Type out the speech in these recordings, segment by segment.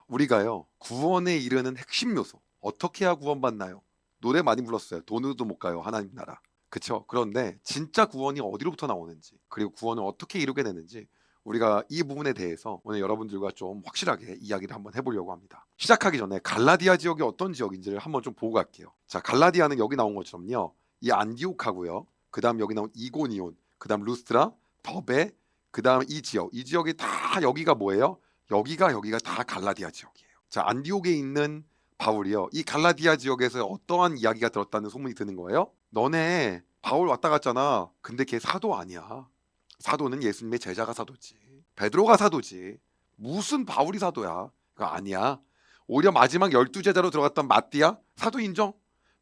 우리가요, 구원에 이르는 핵심 요소, 어떻게 해야 구원받나요? 노래 많이 불렀어요. 돈으로도 못 가요, 하나님 나라. 그쵸? 그런데 진짜 구원이 어디로부터 나오는지, 그리고 구원을 어떻게 이루게 되는지, 우리가 이 부분에 대해서 오늘 여러분들과 좀 확실하게 이야기를 한번 해보려고 합니다. 시작하기 전에 갈라디아 지역이 어떤 지역인지를 한번 좀 보고 갈게요. 자, 갈라디아는 여기 나온 것처럼요, 이 안디옥하고요, 그 다음 여기 나온 이고니온, 그 다음 루스트라, 더베, 그 다음 이 지역이 다 여기가 뭐예요? 여기가 다 갈라디아 지역이에요. 자, 안디옥에 있는 바울이요, 이 갈라디아 지역에서 어떠한 이야기가 들었다는 소문이 드는 거예요. 너네 바울 왔다 갔잖아. 근데 걔 사도 아니야. 사도는 예수님의 제자가 사도지. 베드로가 사도지. 무슨 바울이 사도야? 그거 아니야. 오히려 마지막 12제자로 들어갔던 마띠아 사도 인정.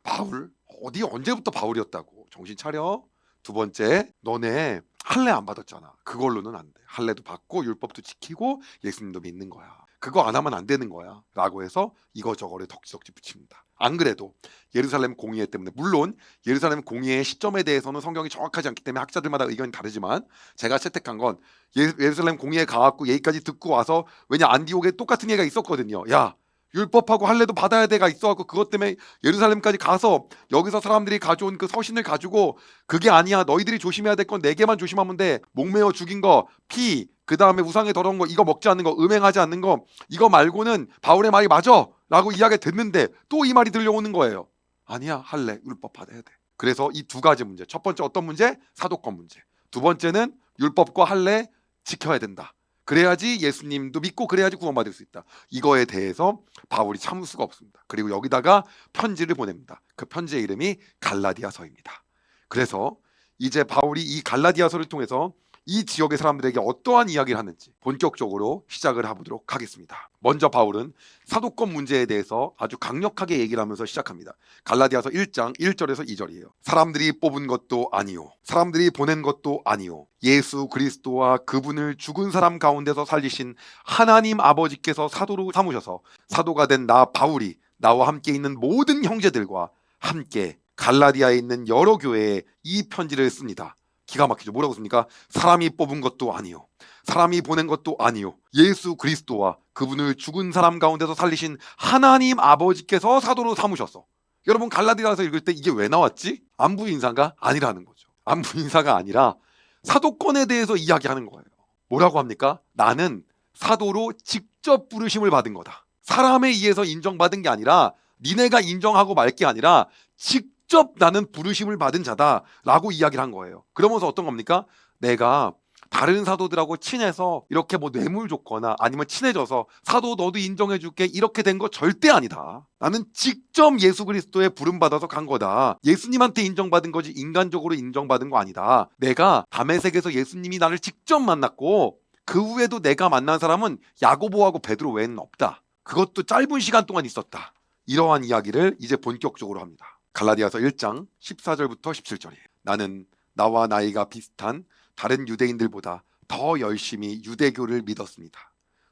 바울 어디 언제부터 바울이었다고. 정신 차려. 두 번째, 너네 할례 안 받았잖아. 그걸로는 안 돼. 할례도 받고 율법도 지키고 예수님도 믿는 거야. 그거 안 하면 안 되는 거야 라고 해서 이거저거를 덕지덕지 붙입니다. 안 그래도 예루살렘 공의회 때문에, 물론 예루살렘 공의회의 시점에 대해서는 성경이 정확하지 않기 때문에 학자들마다 의견이 다르지만, 제가 채택한 건 예루살렘 공의회 가갖고 얘기까지 듣고 와서, 왜냐 안디옥에 똑같은 얘기가 있었거든요. 야, 율법하고 할례도 받아야 돼가 있어갖고 그것 때문에 예루살렘까지 가서 여기서 사람들이 가져온 그 서신을 가지고, 그게 아니야, 너희들이 조심해야 될 건 네 개만 조심하면 돼. 목매어 죽인 거, 피, 그 다음에 우상에 더러운 거, 이거 먹지 않는 거, 음행하지 않는 거, 이거 말고는 바울의 말이 맞아 라고 이야기 듣는데 또 이 말이 들려오는 거예요. 아니야, 할례 율법 받아야 돼. 그래서 이 두 가지 문제, 첫 번째 어떤 문제? 사도권 문제. 두 번째는 율법과 할례 지켜야 된다. 그래야지 예수님도 믿고 그래야지 구원받을 수 있다. 이거에 대해서 바울이 참을 수가 없습니다. 그리고 여기다가 편지를 보냅니다. 그 편지의 이름이 갈라디아서입니다. 그래서 이제 바울이 이 갈라디아서를 통해서 이 지역의 사람들에게 어떠한 이야기를 하는지 본격적으로 시작을 해보도록 하겠습니다. 먼저 바울은 사도권 문제에 대해서 아주 강력하게 얘기를 하면서 시작합니다. 갈라디아서 1장 1절에서 2절이에요. 사람들이 뽑은 것도 아니요, 사람들이 보낸 것도 아니요, 예수 그리스도와 그분을 죽은 사람 가운데서 살리신 하나님 아버지께서 사도로 삼으셔서 사도가 된 나 바울이 나와 함께 있는 모든 형제들과 함께 갈라디아에 있는 여러 교회에 이 편지를 씁니다. 기가 막히죠. 뭐라고 씁니까? 사람이 뽑은 것도 아니요, 사람이 보낸 것도 아니요, 예수 그리스도와 그분을 죽은 사람 가운데서 살리신 하나님 아버지께서 사도로 삼으셔서. 여러분, 갈라디아서 읽을 때 이게 왜 나왔지? 안부 인사가 아니라는 거죠. 안부 인사가 아니라 사도권에 대해서 이야기하는 거예요. 뭐라고 합니까? 나는 사도로 직접 부르심을 받은 거다. 사람에 의해서 인정받은 게 아니라, 니네가 인정하고 말 게 아니라 직접 나는 부르심을 받은 자다라고 이야기를 한 거예요. 그러면서 어떤 겁니까? 내가 다른 사도들하고 친해서 이렇게 뭐 뇌물 줬거나 아니면 친해져서 사도 너도 인정해 줄게 이렇게 된 거 절대 아니다. 나는 직접 예수 그리스도의 부름 받아서 간 거다. 예수님한테 인정받은 거지 인간적으로 인정받은 거 아니다. 내가 다메섹에서 예수님이 나를 직접 만났고 그 후에도 내가 만난 사람은 야고보하고 베드로 외에는 없다. 그것도 짧은 시간 동안 있었다. 이러한 이야기를 이제 본격적으로 합니다. 갈라디아서 1장 14절부터 17절이에요. 나는 나와 나이가 비슷한 다른 유대인들보다 더 열심히 유대교를 믿었습니다.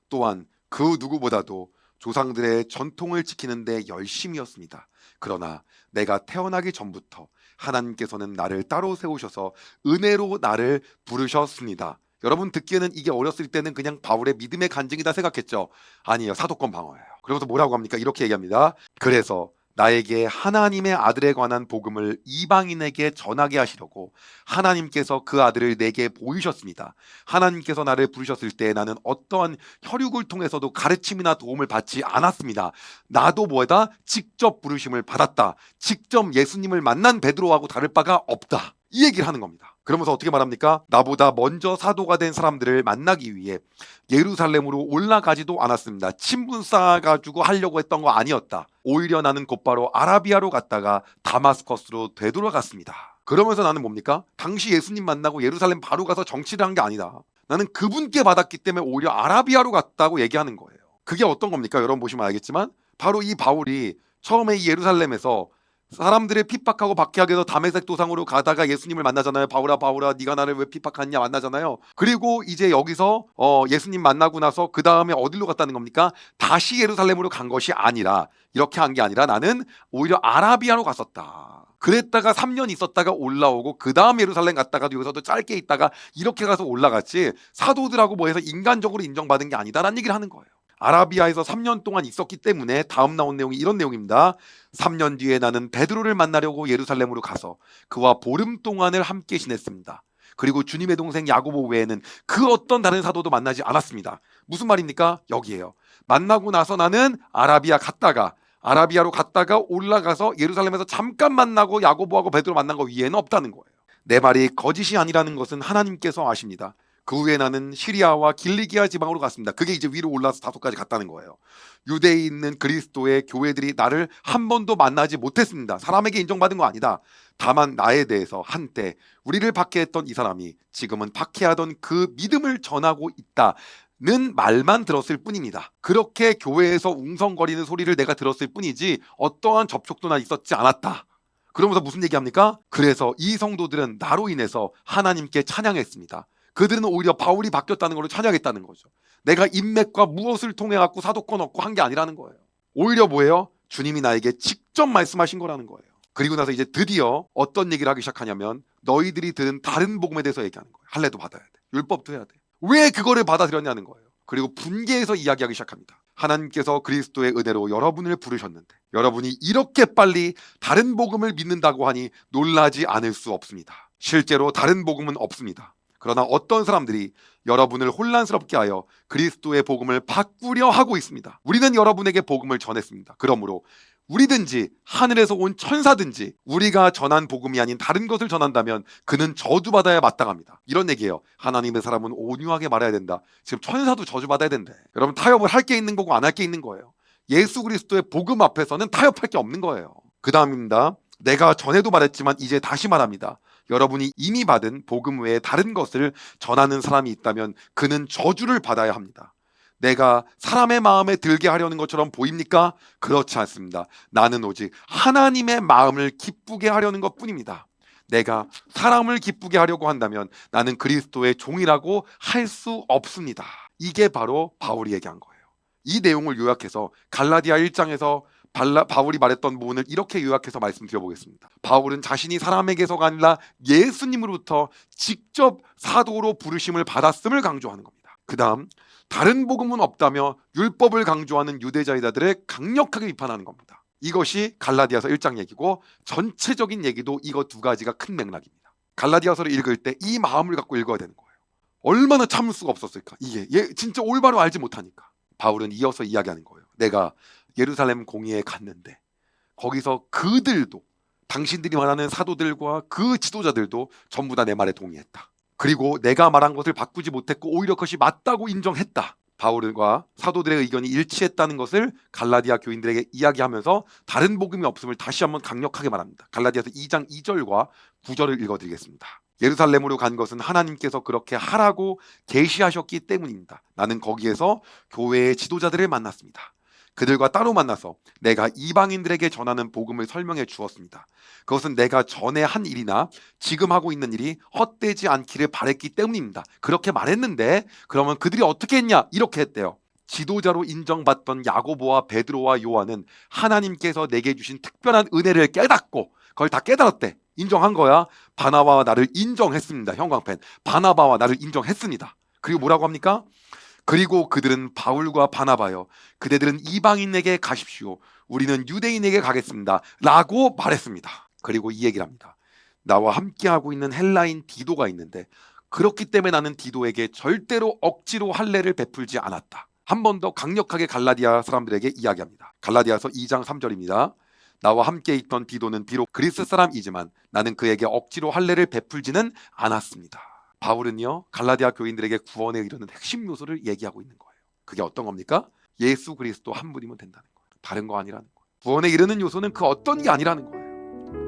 또한 그 누구보다도 조상들의 전통을 지키는 데 열심이었습니다. 그러나 내가 태어나기 전부터 하나님께서는 나를 따로 세우셔서 은혜로 나를 부르셨습니다. 여러분 듣기에는 이게 어렸을 때는 그냥 바울의 믿음의 간증이다 생각했죠. 아니에요. 사도권 방어예요. 그러면서 뭐라고 합니까? 이렇게 얘기합니다. 그래서 나에게 하나님의 아들에 관한 복음을 이방인에게 전하게 하시려고 하나님께서 그 아들을 내게 보이셨습니다. 하나님께서 나를 부르셨을 때 나는 어떠한 혈육을 통해서도 가르침이나 도움을 받지 않았습니다. 나도 뭐다? 직접 부르심을 받았다. 직접 예수님을 만난 베드로하고 다를 바가 없다. 이 얘기를 하는 겁니다. 그러면서 어떻게 말합니까? 나보다 먼저 사도가 된 사람들을 만나기 위해 예루살렘으로 올라가지도 않았습니다. 친분 쌓아가지고 하려고 했던 거 아니었다. 오히려 나는 곧바로 아라비아로 갔다가 다마스커스로 되돌아갔습니다. 그러면서 나는 뭡니까? 당시 예수님 만나고 예루살렘 바로 가서 정치를 한 게 아니다. 나는 그분께 받았기 때문에 오히려 아라비아로 갔다고 얘기하는 거예요. 그게 어떤 겁니까? 여러분 보시면 알겠지만 바로 이 바울이 처음에 이 예루살렘에서 사람들의 핍박하고 박해하게 해서 다메섹 도상으로 가다가 예수님을 만나잖아요. 바울아 바울아 네가 나를 왜 핍박하냐 만나잖아요. 그리고 이제 여기서 예수님 만나고 나서 그 다음에 어디로 갔다는 겁니까? 다시 예루살렘으로 간 것이 아니라, 이렇게 한 게 아니라 나는 오히려 아라비아로 갔었다. 그랬다가 3년 있었다가 올라오고 그 다음 예루살렘 갔다가도 여기서도 짧게 있다가 이렇게 가서 올라갔지, 사도들하고 뭐 해서 인간적으로 인정받은 게 아니다라는 얘기를 하는 거예요. 아라비아에서 3년 동안 있었기 때문에 다음 나온 내용이 이런 내용입니다. 3년 뒤에 나는 베드로를 만나려고 예루살렘으로 가서 그와 보름 동안을 함께 지냈습니다. 그리고 주님의 동생 야고보 외에는 그 어떤 다른 사도도 만나지 않았습니다. 무슨 말입니까? 여기에요. 만나고 나서 나는 아라비아로 갔다가 올라가서 예루살렘에서 잠깐 만나고 야고보하고 베드로 만난 거 위에는 없다는 거예요. 내 말이 거짓이 아니라는 것은 하나님께서 아십니다. 그 후에 나는 시리아와 길리기아 지방으로 갔습니다. 그게 이제 위로 올라서 다소까지 갔다는 거예요. 유대에 있는 그리스도의 교회들이 나를 한 번도 만나지 못했습니다. 사람에게 인정받은 거 아니다. 다만 나에 대해서 한때 우리를 박해했던 이 사람이 지금은 박해하던 그 믿음을 전하고 있다는 말만 들었을 뿐입니다. 그렇게 교회에서 웅성거리는 소리를 내가 들었을 뿐이지 어떠한 접촉도 나 있었지 않았다. 그러면서 무슨 얘기합니까? 그래서 이 성도들은 나로 인해서 하나님께 찬양했습니다. 그들은 오히려 바울이 바뀌었다는 걸로 찬양했다는 거죠. 내가 인맥과 무엇을 통해 갖고 사도권 얻고 한 게 아니라는 거예요. 오히려 뭐예요? 주님이 나에게 직접 말씀하신 거라는 거예요. 그리고 나서 이제 드디어 어떤 얘기를 하기 시작하냐면 너희들이 들은 다른 복음에 대해서 얘기하는 거예요. 할례도 받아야 돼. 율법도 해야 돼. 왜 그거를 받아들였냐는 거예요. 그리고 분개해서 이야기하기 시작합니다. 하나님께서 그리스도의 은혜로 여러분을 부르셨는데 여러분이 이렇게 빨리 다른 복음을 믿는다고 하니 놀라지 않을 수 없습니다. 실제로 다른 복음은 없습니다. 그러나 어떤 사람들이 여러분을 혼란스럽게 하여 그리스도의 복음을 바꾸려 하고 있습니다. 우리는 여러분에게 복음을 전했습니다. 그러므로 우리든지 하늘에서 온 천사든지 우리가 전한 복음이 아닌 다른 것을 전한다면 그는 저주받아야 마땅합니다. 이런 얘기예요. 하나님의 사람은 온유하게 말해야 된다. 지금 천사도 저주받아야 된대. 여러분 타협을 할 게 있는 거고 안 할 게 있는 거예요. 예수 그리스도의 복음 앞에서는 타협할 게 없는 거예요. 그 다음입니다. 내가 전에도 말했지만 이제 다시 말합니다. 여러분이 이미 받은 복음 외에 다른 것을 전하는 사람이 있다면 그는 저주를 받아야 합니다. 내가 사람의 마음에 들게 하려는 것처럼 보입니까? 그렇지 않습니다. 나는 오직 하나님의 마음을 기쁘게 하려는 것뿐입니다. 내가 사람을 기쁘게 하려고 한다면 나는 그리스도의 종이라고 할 수 없습니다. 이게 바로 바울이 얘기한 거예요. 이 내용을 요약해서 갈라디아 1장에서 바울이 말했던 부분을 이렇게 요약해서 말씀드려보겠습니다. 바울은 자신이 사람에게서가 아니라 예수님으로부터 직접 사도로 부르심을 받았음을 강조하는 겁니다. 그 다음 다른 복음은 없다며 율법을 강조하는 유대자이다들을 강력하게 비판하는 겁니다. 이것이 갈라디아서 1장 얘기고 전체적인 얘기도 이거 두 가지가 큰 맥락입니다. 갈라디아서를 읽을 때 이 마음을 갖고 읽어야 되는 거예요. 얼마나 참을 수가 없었을까. 이게 진짜 올바로 알지 못하니까. 바울은 이어서 이야기하는 거예요. 내가 예루살렘 공의에 갔는데 거기서 그들도 당신들이 말하는 사도들과 그 지도자들도 전부 다 내 말에 동의했다. 그리고 내가 말한 것을 바꾸지 못했고 오히려 그것이 맞다고 인정했다. 바울과 사도들의 의견이 일치했다는 것을 갈라디아 교인들에게 이야기하면서 다른 복음이 없음을 다시 한번 강력하게 말합니다. 갈라디아서 2장 2절과 9절을 읽어드리겠습니다. 예루살렘으로 간 것은 하나님께서 그렇게 하라고 계시하셨기 때문입니다. 나는 거기에서 교회의 지도자들을 만났습니다. 그들과 따로 만나서 내가 이방인들에게 전하는 복음을 설명해 주었습니다. 그것은 내가 전에 한 일이나 지금 하고 있는 일이 헛되지 않기를 바랬기 때문입니다. 그렇게 말했는데 그러면 그들이 어떻게 했냐? 이렇게 했대요. 지도자로 인정받던 야고보와 베드로와 요한은 하나님께서 내게 주신 특별한 은혜를 깨닫고 그걸 다 깨달았대. 인정한 거야. 바나바와 나를 인정했습니다. 형광펜. 바나바와 나를 인정했습니다. 그리고 뭐라고 합니까? 그리고 그들은 바울과 바나바여 그대들은 이방인에게 가십시오. 우리는 유대인에게 가겠습니다. 라고 말했습니다. 그리고 이 얘기를 합니다. 나와 함께하고 있는 헬라인 디도가 있는데 그렇기 때문에 나는 디도에게 절대로 억지로 할례를 베풀지 않았다. 한 번 더 강력하게 갈라디아 사람들에게 이야기합니다. 갈라디아서 2장 3절입니다. 나와 함께 있던 디도는 비록 그리스 사람이지만 나는 그에게 억지로 할례를 베풀지는 않았습니다. 바울은요 갈라디아 교인들에게 구원에 이르는 핵심 요소를 얘기하고 있는 거예요. 그게 어떤 겁니까? 예수 그리스도 한 분이면 된다는 거예요. 다른 거 아니라는 거예요. 구원에 이르는 요소는 그 어떤 게 아니라는 거예요.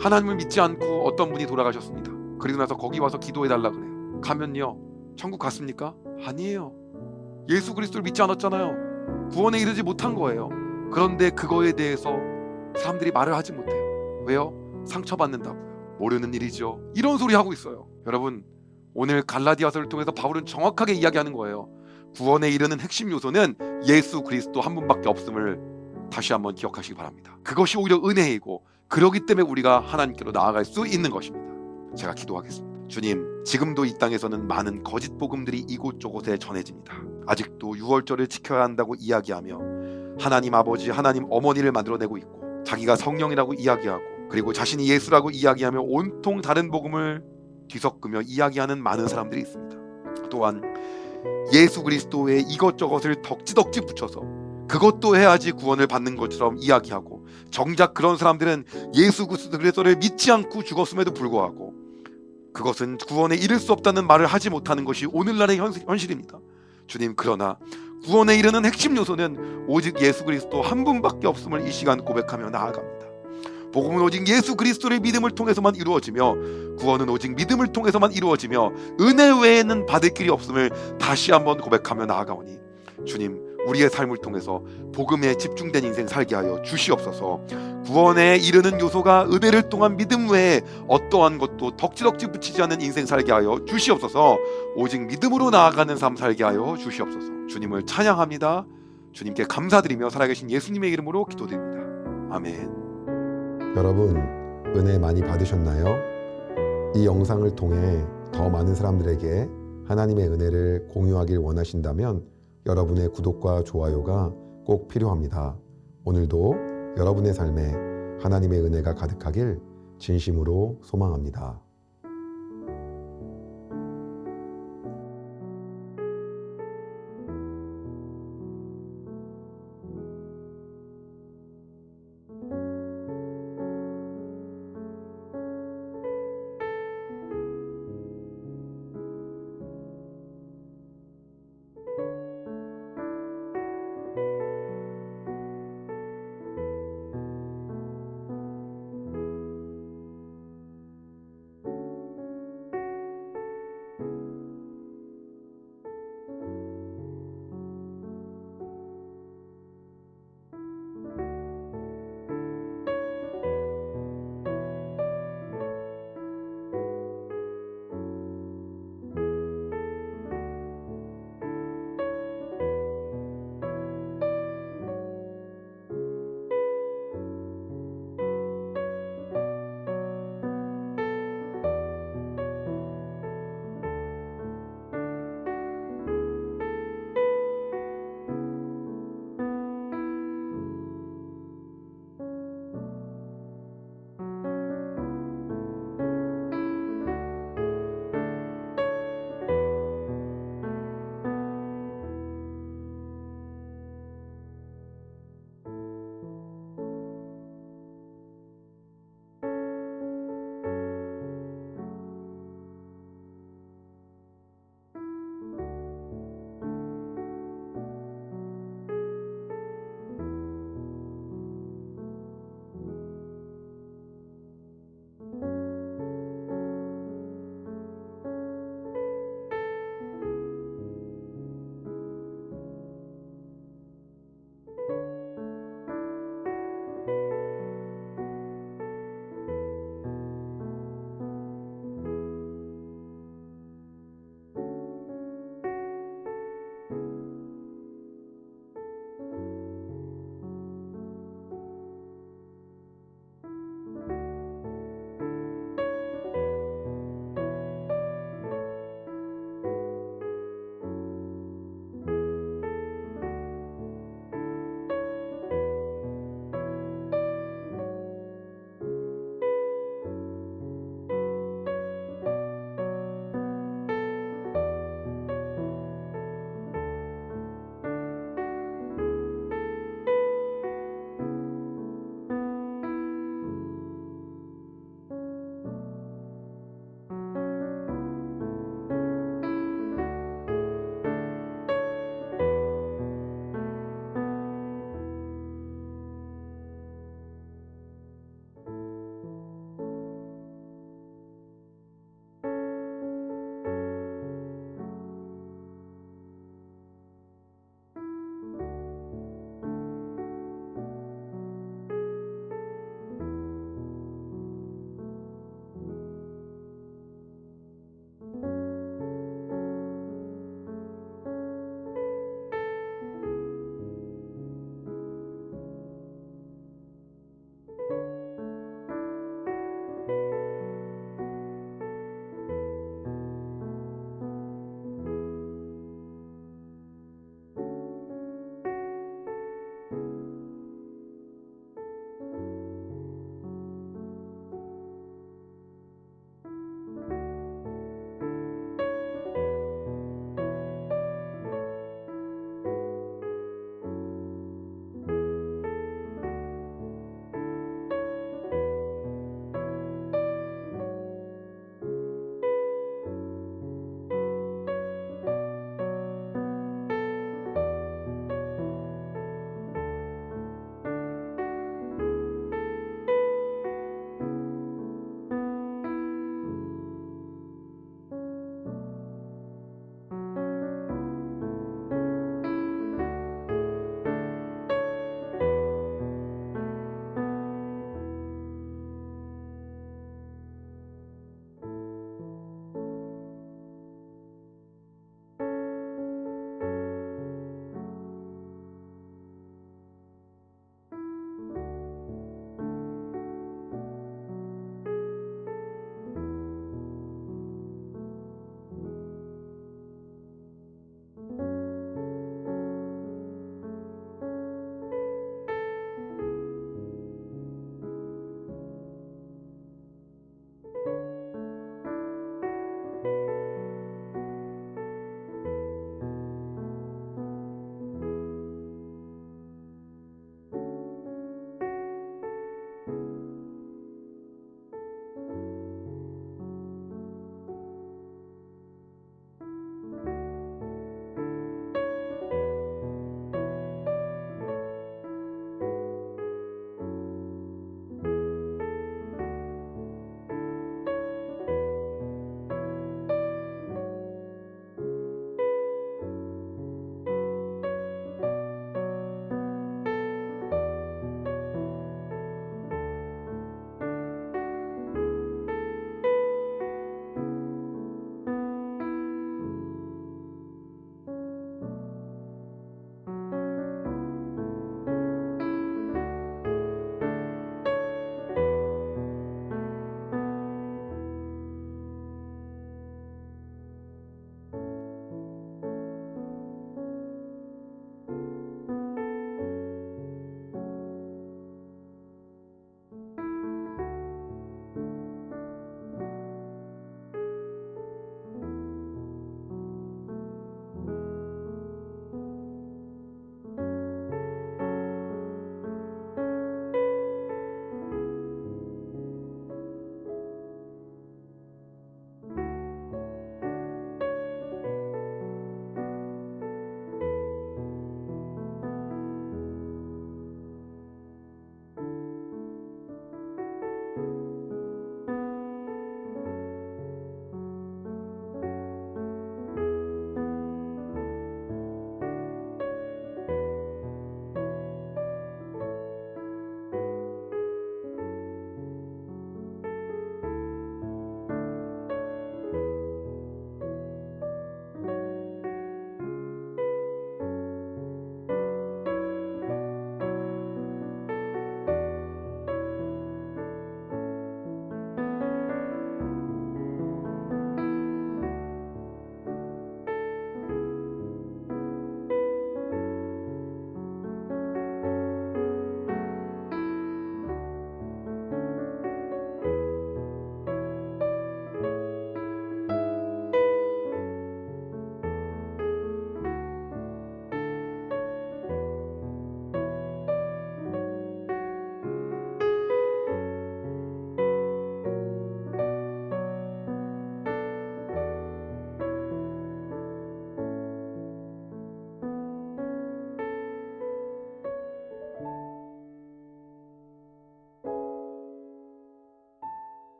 하나님을 믿지 않고 어떤 분이 돌아가셨습니다. 그리고 나서 거기 와서 기도해달라 그래요. 가면요 천국 갔습니까? 아니에요. 예수 그리스도를 믿지 않았잖아요. 구원에 이르지 못한 거예요. 그런데 그거에 대해서 사람들이 말을 하지 못해요. 왜요? 상처받는다고요. 모르는 일이죠. 이런 소리 하고 있어요. 여러분 오늘 갈라디아서를 통해서 바울은 정확하게 이야기하는 거예요. 구원에 이르는 핵심 요소는 예수 그리스도 한 분밖에 없음을 다시 한번 기억하시기 바랍니다. 그것이 오히려 은혜이고 그러기 때문에 우리가 하나님께로 나아갈 수 있는 것입니다. 제가 기도하겠습니다. 주님, 지금도 이 땅에서는 많은 거짓 복음들이 이곳저곳에 전해집니다. 아직도 유월절을 지켜야 한다고 이야기하며 하나님 아버지, 하나님 어머니를 만들어내고 있고, 자기가 성령이라고 이야기하고, 그리고 자신이 예수라고 이야기하며 온통 다른 복음을 뒤섞으며 이야기하는 많은 사람들이 있습니다. 또한 예수 그리스도의 이것저것을 덕지덕지 붙여서 그것도 해야지 구원을 받는 것처럼 이야기하고, 정작 그런 사람들은 예수 그리스도를 믿지 않고 죽었음에도 불구하고 그것은 구원에 이를 수 없다는 말을 하지 못하는 것이 오늘날의 현실입니다. 주님, 그러나 구원에 이르는 핵심 요소는 오직 예수 그리스도 한 분밖에 없음을 이 시간 고백하며 나아갑니다. 복음은 오직 예수 그리스도의 믿음을 통해서만 이루어지며, 구원은 오직 믿음을 통해서만 이루어지며, 은혜 외에는 받을 길이 없음을 다시 한번 고백하며 나아가오니, 주님, 우리의 삶을 통해서 복음에 집중된 인생 살게 하여 주시옵소서. 구원에 이르는 요소가 은혜를 통한 믿음 외에 어떠한 것도 덕지덕지 붙이지 않는 인생 살게 하여 주시옵소서. 오직 믿음으로 나아가는 삶 살게 하여 주시옵소서. 주님을 찬양합니다. 주님께 감사드리며 살아계신 예수님의 이름으로 기도드립니다. 아멘. 여러분, 은혜 많이 받으셨나요? 이 영상을 통해 더 많은 사람들에게 하나님의 은혜를 공유하길 원하신다면 여러분의 구독과 좋아요가 꼭 필요합니다. 오늘도 여러분의 삶에 하나님의 은혜가 가득하길 진심으로 소망합니다.